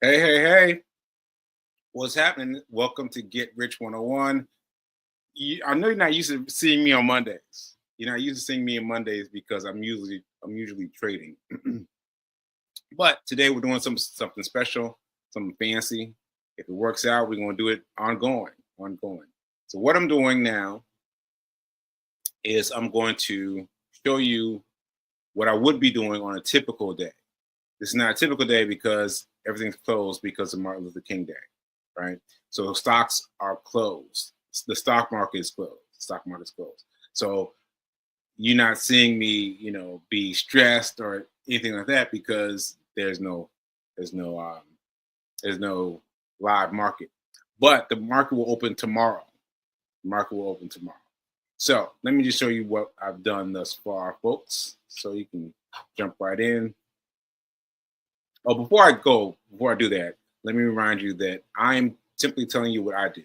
Hey, hey, hey. What's happening? Welcome to Get Rich 101. I know you're not used to seeing me on Mondays. You're not used to seeing me on Mondays because I'm usually trading. But today we're doing something special, something fancy. If it works out, we're going to do it ongoing. So what I'm doing now is I'm going to show you what I would be doing on a typical day. This is not a typical day because everything's closed because of Martin Luther King Day, right? So stocks are closed. The stock market is closed. The stock market's closed. So you're not seeing me, be stressed or anything like that because there's no, there's no live market. But the market will open tomorrow. The market will open tomorrow. So let me just show you what I've done thus far, folks. So you can jump right in. Oh, before I do that, let me remind you that I'm simply telling you what I do.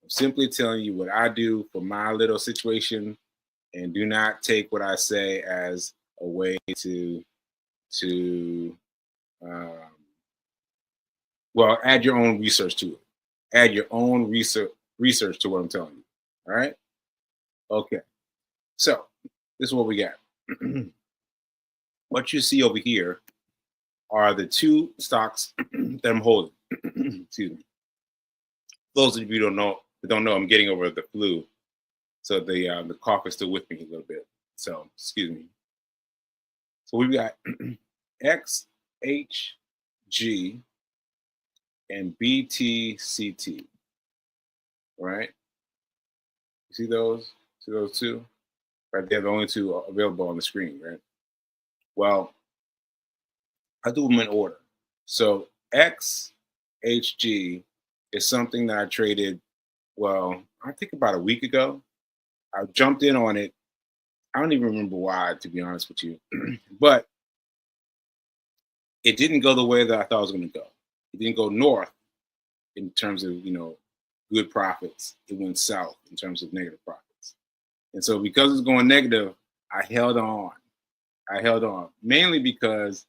I'm simply telling you what I do for my little situation, and do not take what I say as a way to um, add your own research to it. Add your own research to what I'm telling you. All right. Okay. So this is what we got. What you see over here are the two stocks that I'm holding. Excuse me. Those of you who don't know, I'm getting over the flu, so the cough is still with me a little bit. So excuse me. So we've got XHG and BTCT, right? You see those? See those two? Right, they're the only two available on the screen, right? Well, I do them in order. So XHG is something that I traded. Well, I think about a week ago. I jumped in on it. I don't even remember why, to be honest with you, but it didn't go the way that I thought it was going to go. It didn't go north in terms of good profits. It went south in terms of negative profits. And so because it's going negative, I held on. I held on mainly because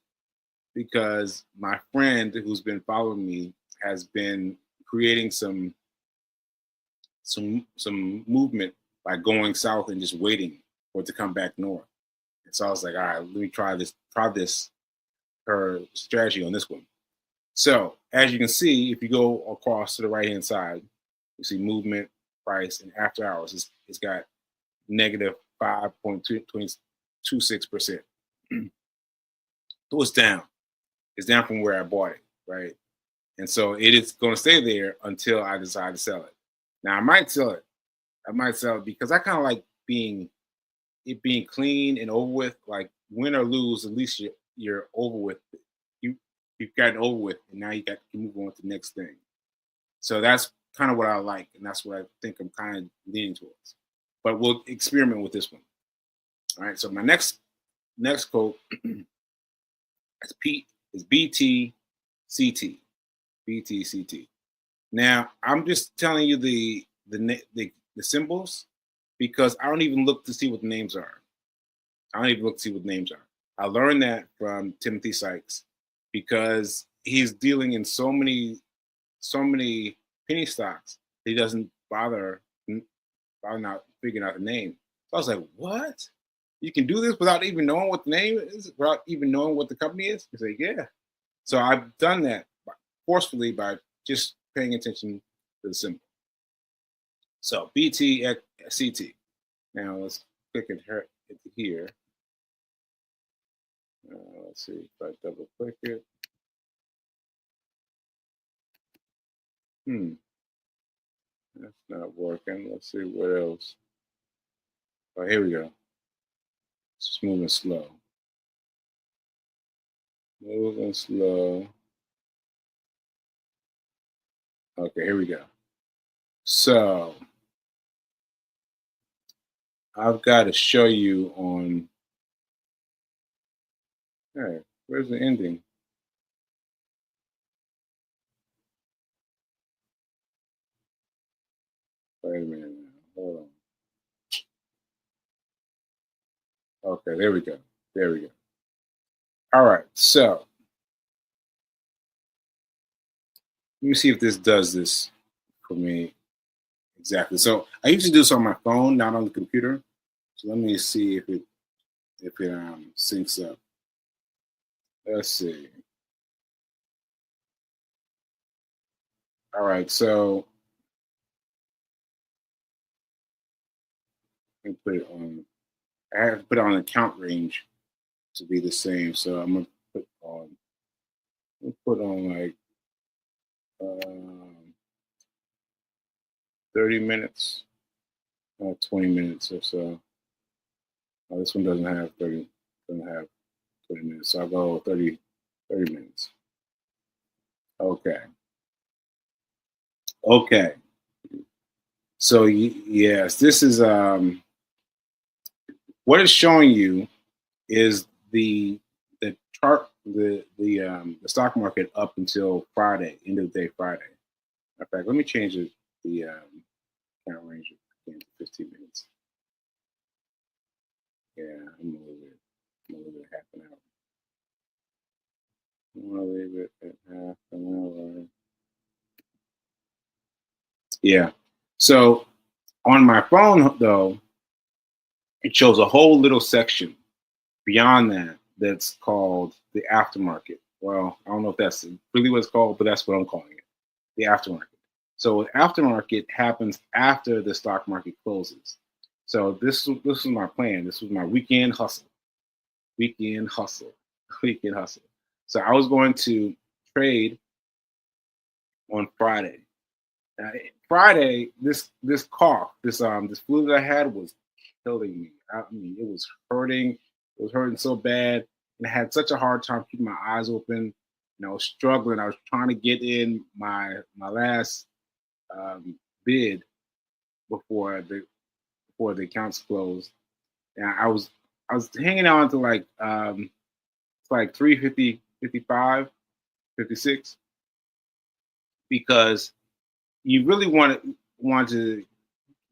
my friend who's been following me has been creating some movement by going south and just waiting for it to come back north. And so I was like, all right, let me try this her strategy on this one. So as you can see, if you go across to the right hand side, you see movement, price, and after hours. It's got negative 5.26%. So it's down. It's down from where I bought it, right? And so it is going to stay there until I decide to sell it. Now I might sell it. I might sell it because I kind of like being clean and over with. Like win or lose, at least you're over with. You you've gotten over with, and now you got to move on to the next thing. So that's kind of what I like, and that's what I think I'm kind of leaning towards. But we'll experiment with this one. All right. So my next quote is BTCT. BTCT. Now I'm just telling you the symbols because I don't even look to see what the names are. I don't even look to see what the names are. I learned that from Timothy Sykes because he's dealing in so many penny stocks. He doesn't bother not figuring out the name. So I was like, what? You can do this without even knowing what the name is, without even knowing what the company is? He's like, yeah. So I've done that forcefully by just paying attention to the symbol. So BTCT. Now let's click it here. Let's see if I double click it. That's not working. Let's see what else. Oh, here we go. It's just moving slow. Moving slow. Okay, here we go. So I've got to show you on. Hey, where's the ending? Wait a minute. Now. Hold on. Okay, there we go. There we go. All right. So Let me see if this does this for me exactly. So I usually do this on my phone, not on the computer. So let me see if it syncs up. Let's see. All right, so let me put it on. I have to put it on account range to be the same. So I'm gonna put on like um, 30 minutes, 20 minutes or so. Oh, this one doesn't have 30. Doesn't have 20 minutes. So I'll go 30 minutes. Okay. Okay. So yes, this is what it's showing you is the chart the stock market up until Friday, end of the day Friday. In fact, let me change the count range again to 15 minutes. Yeah, I'm gonna leave it half an hour. I'm gonna leave it at half an hour. Yeah. So on my phone though, it shows a whole little section beyond that that's called the aftermarket. Well, I don't know if that's really what it's called, but that's what I'm calling it, the aftermarket. So aftermarket happens after the stock market closes. So this was my plan. This was my weekend hustle, weekend hustle, weekend hustle. So I was going to trade on Friday. Friday, this cough, this flu that I had was killing me. I mean, it was hurting. It was hurting so bad, and I had such a hard time keeping my eyes open. And I was struggling. I was trying to get in my last bid before the accounts closed, and I was hanging on to like 350, 55, 56 because you really want to.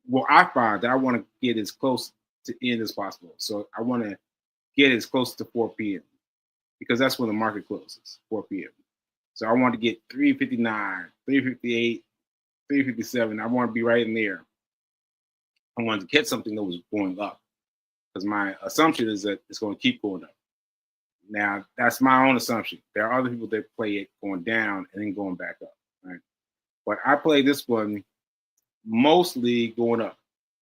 Well, I find that I want to get as close to end as possible. So I want to get as close to 4 p.m. because that's when the market closes, 4 p.m. So I want to get 359, 358, 357. I want to be right in there. I wanted to catch something that was going up because my assumption is that it's going to keep going up. Now, that's my own assumption. There are other people that play it going down and then going back up, right? But I play this one mostly going up,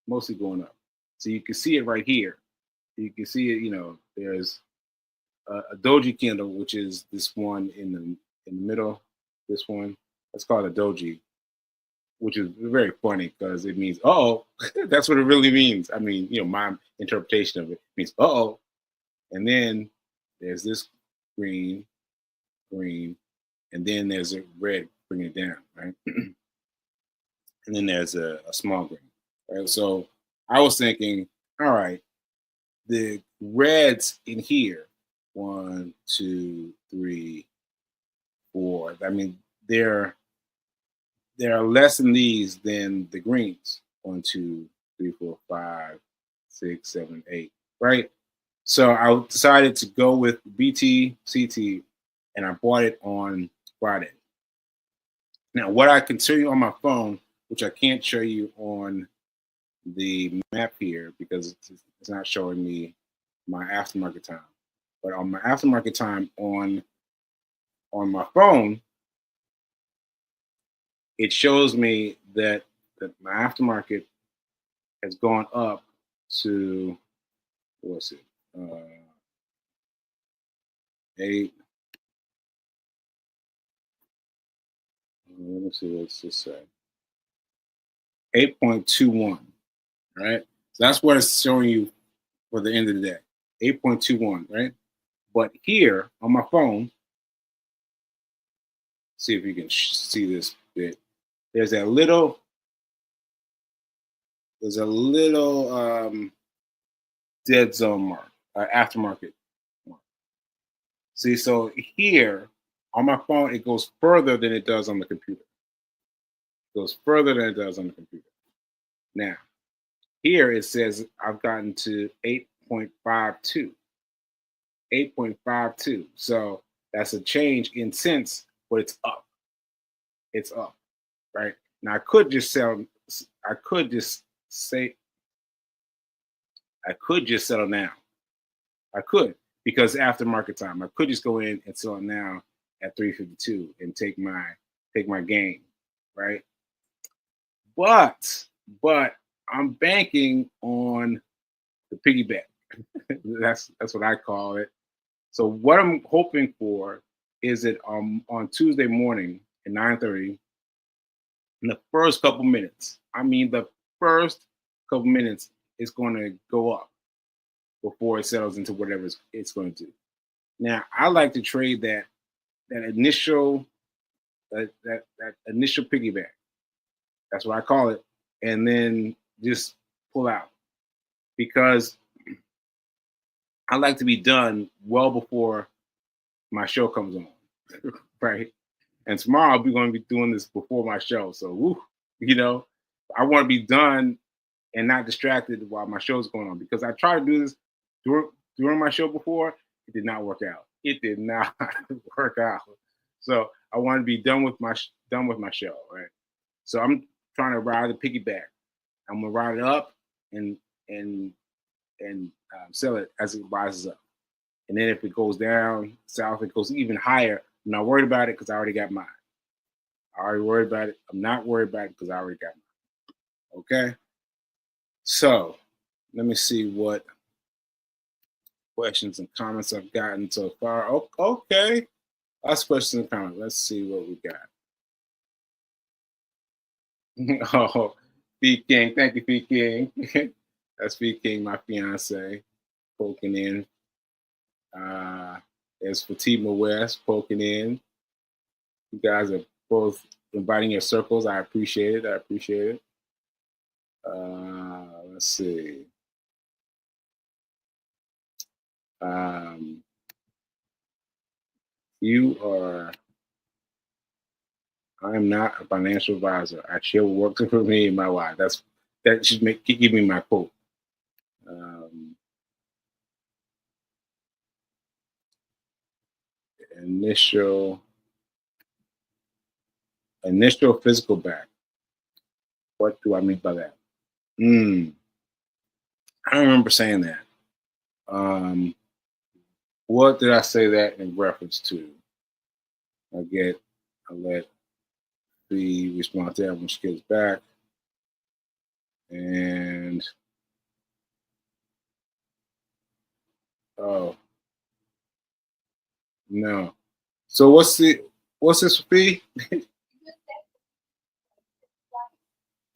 mostly going up. So you can see it right here. You can see it. There's a doji candle, which is this one in the middle. This one, that's called a doji, which is very funny because it means oh, that's what it really means. I mean, my interpretation of it means oh, and then there's this green, green, and then there's a red bringing it down, right? And then there's a small green, right? So I was thinking, all right, the reds in here, 1, 2, 3, 4. I mean, there are less in these than the greens. 1, 2, 3, 4, 5, 6, 7, 8. Right. So I decided to go with BTCT, and I bought it on Friday. Now, what I can show you on my phone, which I can't show you on the map here because it's not showing me my aftermarket time. But on my aftermarket time on my phone, it shows me that my aftermarket has gone up to what's it? 8. Let me see what's this say. 8.21. Right. So that's what it's showing you for the end of the day. 8.21. Right. But here on my phone, see if you can see this bit. There's a little. There's a little dead zone mark, aftermarket mark. See, so here on my phone, it goes further than it does on the computer. It goes further than it does on the computer. Now, here it says I've gotten to 8.52. 8.52. So that's a change in cents, but it's up. it's up, right? Now I could just sell. I could just say I could just settle now. I could, because after market time, I could just go in and sell it now at 352 and take my gain, right? But I'm banking on the piggyback. That's what I call it. So what I'm hoping for is that on Tuesday morning at 9:30, in the first couple minutes, I mean the first couple minutes, it's going to go up before it settles into whatever it's going to do. Now, I like to trade that initial that initial piggyback. That's what I call it, and then just pull out, because I like to be done well before my show comes on, right? And tomorrow I'll be going to be doing this before my show, so woo, you know, I want to be done and not distracted while my show's going on, because I tried to do this during my show before. It did not work out. It did not work out. So I want to be done with my show, right? So I'm trying to ride the piggyback. I'm gonna ride it up and and sell it as it rises up. And then if it goes down south, it goes even higher. I'm not worried about it because I already got mine. I already worried about it. I'm not worried about it because I already got mine. Okay. So let me see what questions and comments I've gotten so far. Oh, okay. Last questions and comments. Let's see what we got. Oh, B King. Thank you, B King. That's B King, my fiance, poking in. There's Fatima West poking in. You guys are both inviting your circles. I appreciate it. Let's see. I am not a financial advisor. I share what works for me and my wife. That should give me my quote. Initial physical back. What do I mean by that? I don't remember saying that. What did I say that in reference to? I'll let the respond to that when she gets back. And oh no. So what's this fee?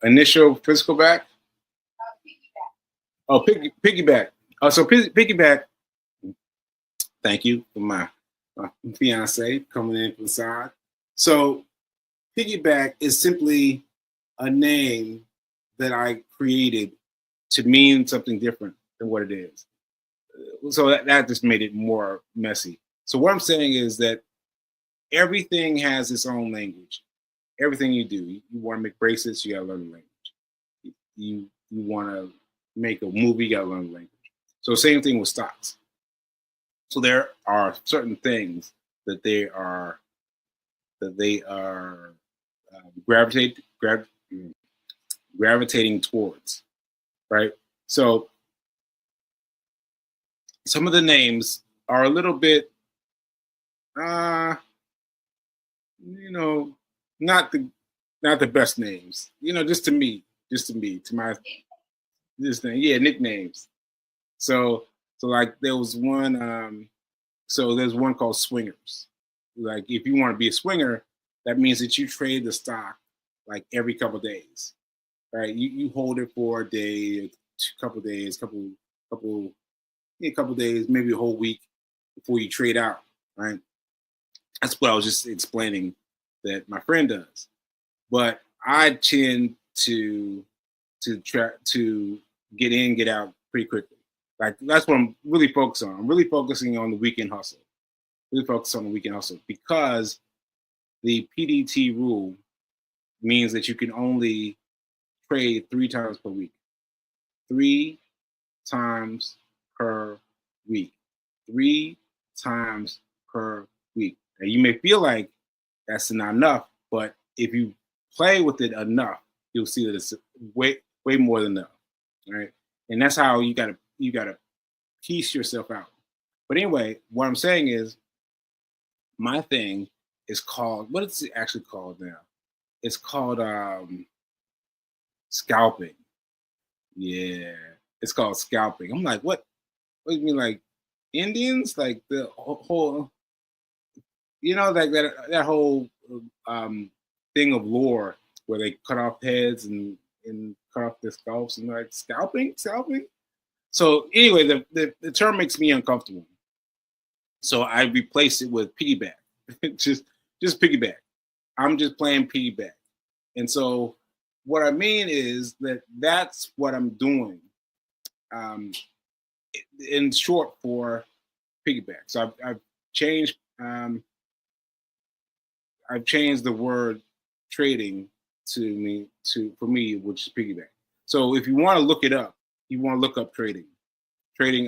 Initial physical back? Oh, piggyback. Oh, so piggyback. Thank you for my fiance coming in from the side. So piggyback is simply a name that I created to mean something different than what it is. So that just made it more messy. So what I'm saying is that everything has its own language. Everything you do, you want to make bracelets, you gotta learn the language. You want to make a movie, you gotta learn the language. So same thing with stocks. So there are certain things that they are gravitating towards, right? So some of the names are a little bit, not the best names, just to me, to my this thing, yeah, nicknames. So like there was one, so there's one called swingers. Like if you want to be a swinger, that means that you trade the stock like every couple of days, right? You hold it for a day, a couple days, couple days, maybe a whole week before you trade out, right? That's what I was just explaining that my friend does. But I tend to get in, get out pretty quickly. Like that's what I'm really focused on. I'm really focusing on the weekend hustle. Really focus on the weekend hustle because the PDT rule means that you can only trade 3 times per week. 3 times per week. 3 times per week. Now you may feel like that's not enough, but if you play with it enough, you'll see that it's way more than enough, right? And that's how you gotta piece yourself out. But anyway, what I'm saying is my thing is called, what is it actually called now? It's called scalping. Yeah, it's called scalping. I'm like, what do you mean, like Indians? Like the whole, that whole thing of lore where they cut off heads and cut off their scalps and like scalping. So anyway, the term makes me uncomfortable. So I replace it with piggyback. just piggyback. I'm just playing piggyback. And so what I mean is that's what I'm doing. In short for piggyback. So I've changed I've changed the word trading for me, which is piggyback. So if you want to look it up, you want to look up trading. Trading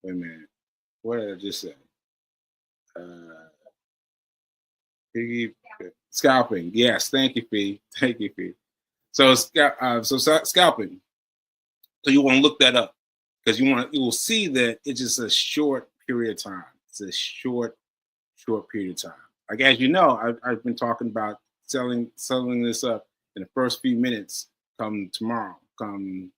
wait a minute. What did I just say? Piggy scalping. Yes, thank you, Fee. Thank you, Fee. So scalping. So you want to look that up because you will see that it's just a short period of time. It's a short period of time. Like as you know, I've been talking about selling this up in the first few minutes. Come tomorrow, come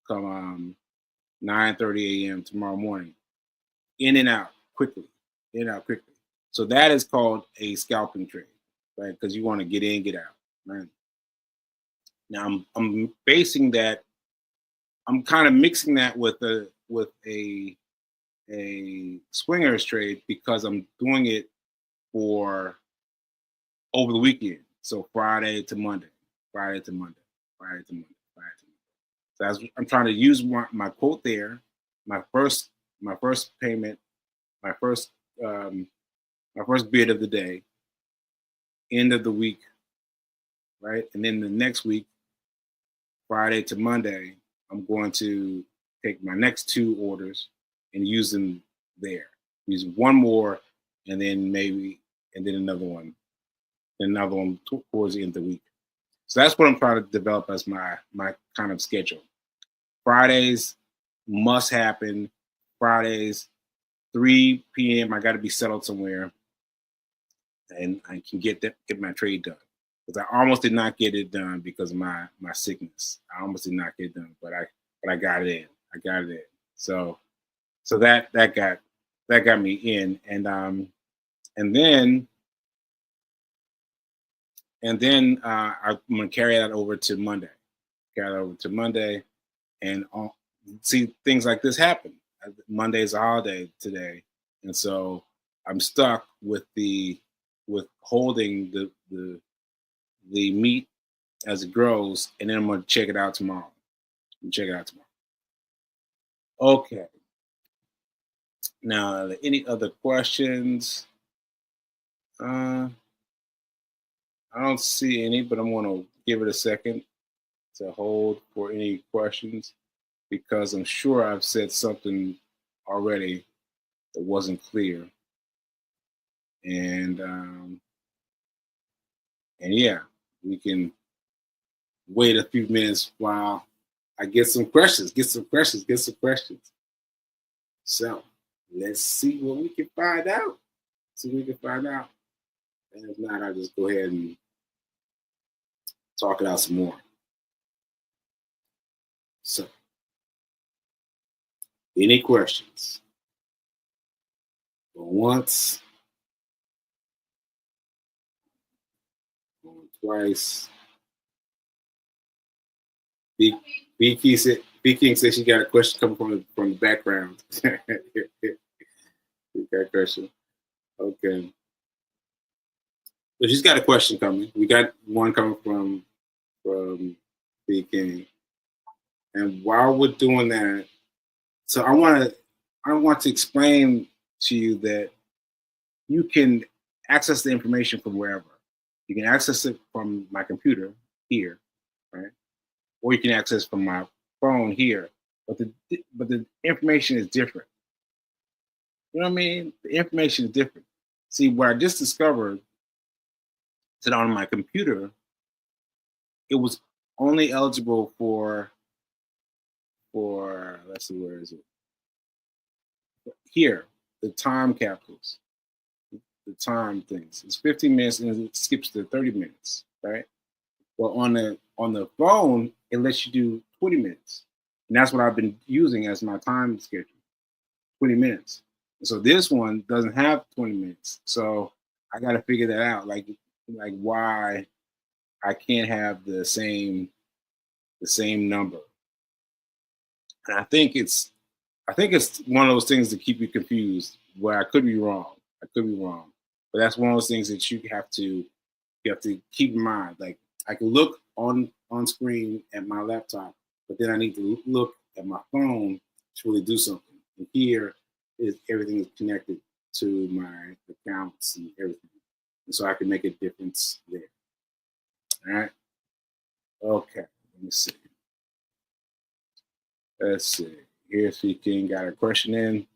9:30 a.m. tomorrow morning, in and out quickly. So that is called a scalping trade, right? Because you want to get in, get out, right? Now I'm basing that. I'm kind of mixing that with a swingers trade because I'm doing it for over the weekend. So Friday to Monday. So I'm trying to use my quote there, my first payment, my first bid of the day, end of the week, right? And then the next week, Friday to Monday, I'm going to take my next 2 orders and use them there. Use one more, and then another one towards the end of the week. So that's what I'm trying to develop as my kind of schedule. Fridays must happen. Fridays, 3 p.m. I got to be settled somewhere, and I can get my trade done. Because I almost did not get it done because of my sickness. I almost did not get it done, but I got it in. So that got me in, and then I'm gonna carry that over to Monday. And see things like this happen. Monday's a holiday today, and so I'm stuck with holding the meat as it grows, and then I'm gonna check it out tomorrow. Okay. Now, any other questions? I don't see any, but I'm gonna give it a second to hold for any questions because I'm sure I've said something already that wasn't clear. And yeah, we can wait a few minutes while I get some questions. So let's see what we can find out. And if not, I'll just go ahead and talk it out some more. So, any questions? Going once, going twice. B King said she got a question coming from the background. You got a question. Okay. So she's got a question coming. We got one coming from B King. And while we're doing that, so I want to explain to you that you can access the information from wherever. You can access it from my computer here, right? Or you can access from my phone here. But the information is different. You know what I mean? The information is different. See, what I just discovered that on my computer, it was only eligible for let's see, where is it? Here, the time capsules, the time things. It's 15 minutes and it skips to 30 minutes, right? Well, on the phone, it lets you do 20 minutes. And that's what I've been using as my time schedule, 20 minutes. And so this one doesn't have 20 minutes. So I got to figure that out, like why I can't have the same number. And I think it's one of those things to keep you confused. Where I could be wrong. I could be wrong. But that's one of those things that you have to keep in mind. Like I can look on screen at my laptop, but then I need to look at my phone to really do something. And here is everything is connected to my accounts and everything, and so I can make a difference there. All right. Okay. Let me see. Let's see. Here's we can got a question in.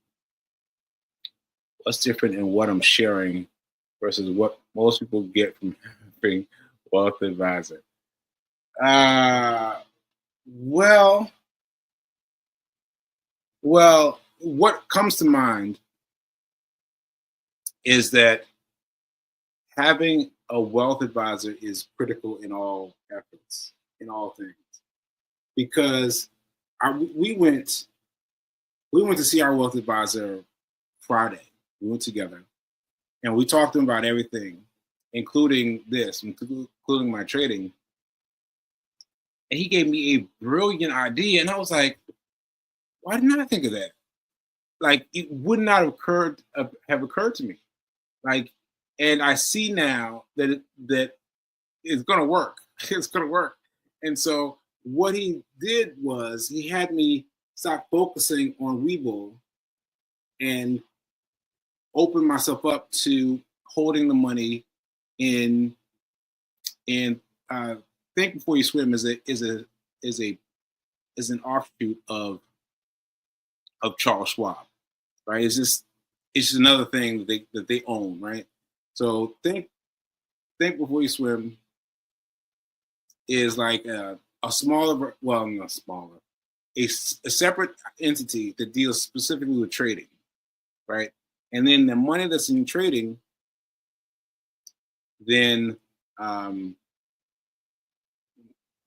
What's different in what I'm sharing versus what most people get from having wealth advisor? Uh, well, well, what comes to mind is that having a wealth advisor is critical in all efforts, in all things, because I, we went to see our wealth advisor Friday. We went together and we talked to him about everything, including this, including my trading. And he gave me a brilliant idea, and I was like, "Why didn't I think of that? Like, it would not have occurred to me. Like, and I see now that that it's going to work. It's going to work." And so what he did was he had me stop focusing on Webull and open myself up to holding the money in in think before you swim is a is an offshoot of Charles Schwab, right? It's just another thing that they own, right? So think before you swim is like a smaller, well, not smaller, a separate entity that deals specifically with trading, right? And then the money that's in trading, then, um,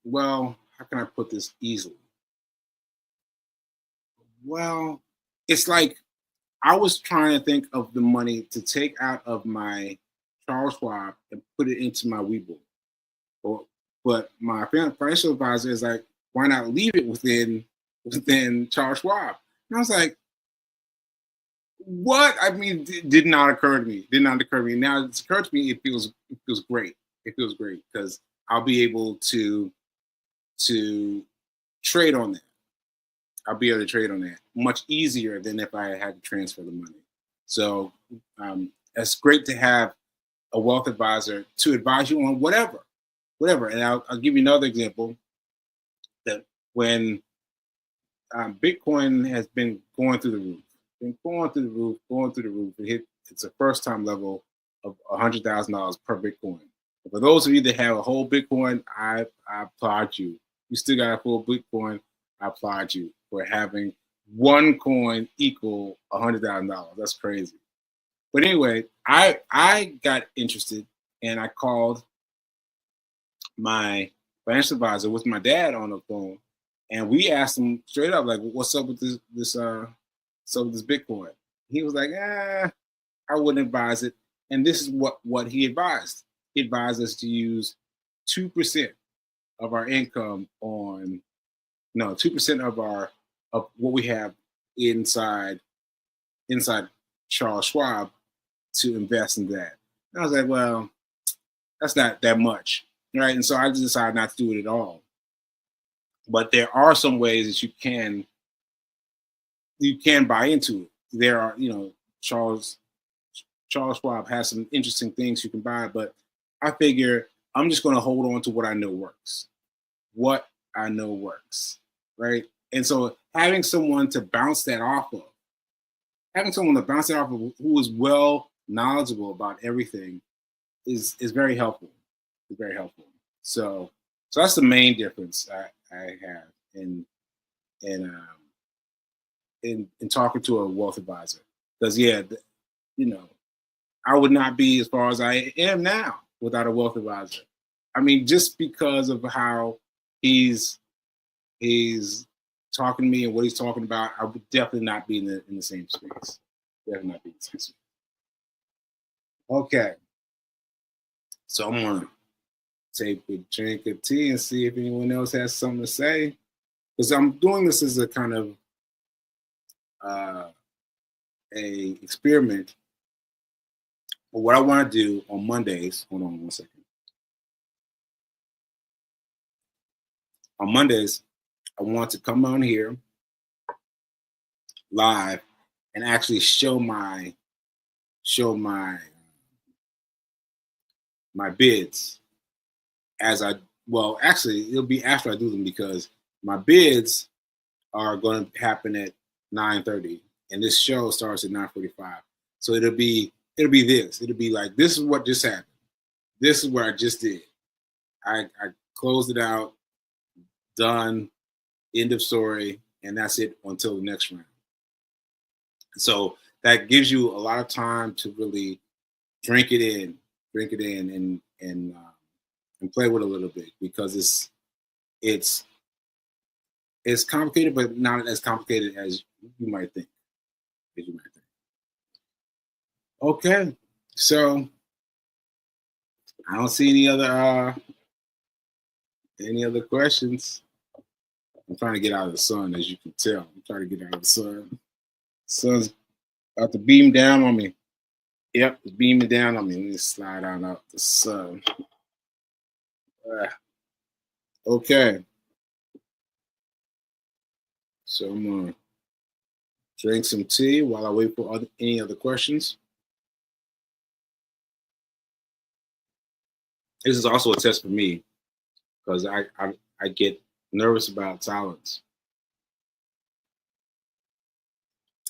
well, how can I put this easily? Well, it's like I was trying to think of the money to take out of my Charles Schwab and put it into my Webull. But, but my financial advisor is like, why not leave it within Charles Schwab? And I was like, what? I mean, did not occur to me. Did not occur to me. Now it's occurred to me. It feels great. It feels great because I'll be able to trade on that. I'll be able to trade on that much easier than if I had to transfer the money. So it's great to have a wealth advisor to advise you on whatever. And I'll give you another example that when Bitcoin has been going through the roof, going through the roof. It's a first time level of $100,000 per Bitcoin. And for those of you that have a whole Bitcoin, I applaud you. You still got a full Bitcoin. I applaud you for having one coin equal $100,000. That's crazy. But anyway, I got interested and I called my financial advisor with my dad on the phone, and we asked him straight up, like, "What's up with this Bitcoin?" He was like, I wouldn't advise it. And this is what he advised. He advised us to use 2% of our income on, no, 2% of what we have inside Charles Schwab to invest in that. And I was like, well, that's not that much, right? And so I just decided not to do it at all. But there are some ways that you can buy into it. There are, Charles Schwab has some interesting things you can buy, but I figure I'm just going to hold on to what I know works. What I know works, right? And so having someone to bounce that off of, having someone to bounce it off of who is well knowledgeable about everything is very helpful. It's very helpful. So that's the main difference I have in in talking to a wealth advisor. Because you know, I would not be as far as I am now without a wealth advisor. I mean, just because of how he's talking to me and what he's talking about, I would definitely not be in the same space. Definitely not be in the same space. Okay, so I'm gonna take a drink of tea and see if anyone else has something to say. Because I'm doing this as a kind of a experiment. But what I want to do on Mondays, hold on one second. On Mondays, I want to come on here live and actually show my my bids as I well actually it'll be after I do them because my bids are going to happen at 9:30 and this show starts at 9:45. So it'll be this. It'll be like this is what just happened. This is what I just did. I closed it out, done, end of story, and that's it until the next round. So that gives you a lot of time to really drink it in, and play with it a little bit because it's complicated, but not as complicated as you might think. Okay, so I don't see any other questions. I'm trying to get out of the sun, as you can tell. I'm trying to get out of the sun. Sun's about to beam down on me. Yep, it's beaming down on me. Let me slide on out the sun. Okay. So I'm gonna drink some tea while I wait for any other questions. This is also a test for me because I get nervous about silence,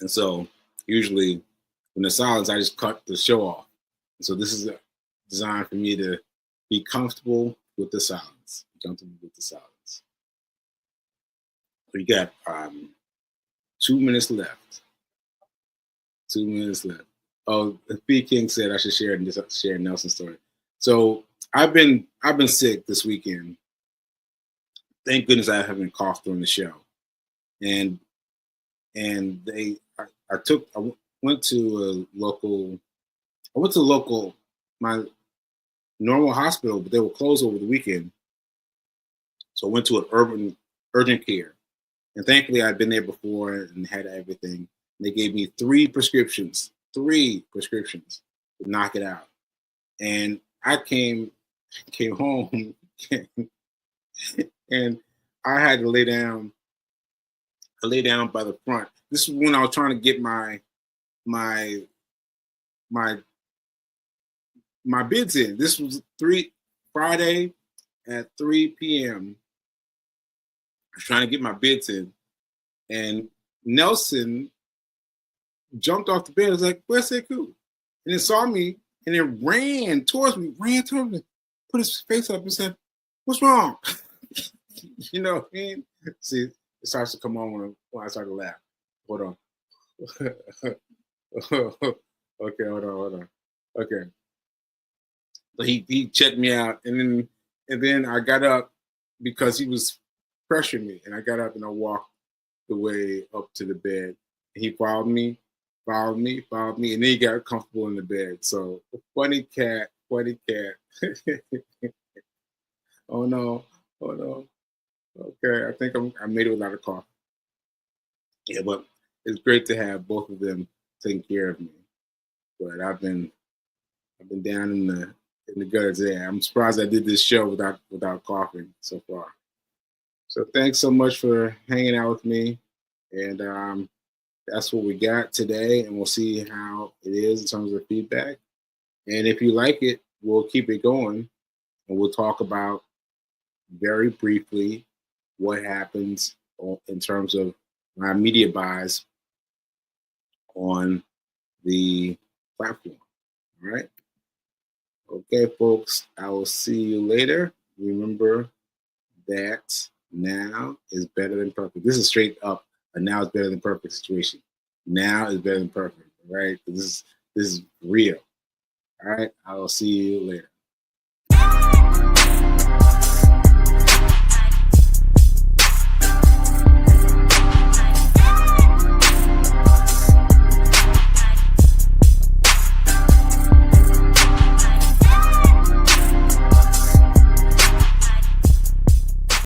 and so usually when there's silence, I just cut the show off. And so this is designed for me to be comfortable with the silence. Comfortable with the silence. We got 2 minutes left. 2 minutes left. Oh, B King said I should share Nelson's story. So I've been sick this weekend. Thank goodness I haven't coughed during the show. And I went to my normal hospital, but they were closed over the weekend. So I went to an urgent care. And thankfully I'd been there before and had everything. They gave me 3 prescriptions to knock it out. And I came home and I had to lay down. I lay down by the front. This is when I was trying to get my bids in. This was Friday at 3 p.m. I was trying to get my bids in. And Nelson jumped off the bed. I was like, "Where's Sekou?" And then saw me and then ran towards me, put his face up and said, "What's wrong?" You know what I mean? See, it starts to come on when I start to laugh. Hold on. Okay, hold on. Okay. So he checked me out and then I got up because he was pressuring me. And I got up and I walked the way up to the bed. And he followed me, and then he got comfortable in the bed. So funny cat. Oh no. Okay, I think I made it without a cough. Yeah, but it's great to have both of them taking care of me. But I've been down in the gutters there. I'm surprised I did this show without coughing so far. So thanks so much for hanging out with me, and that's what we got today. And we'll see how it is in terms of feedback. And if you like it, we'll keep it going, and we'll talk about very briefly what happens in terms of my media buys on the platform. All right. Okay, folks, I will see you later. Remember that now is better than perfect. This is straight up a now is better than perfect situation. Now is better than perfect, right? This is real. All right, I will see you later.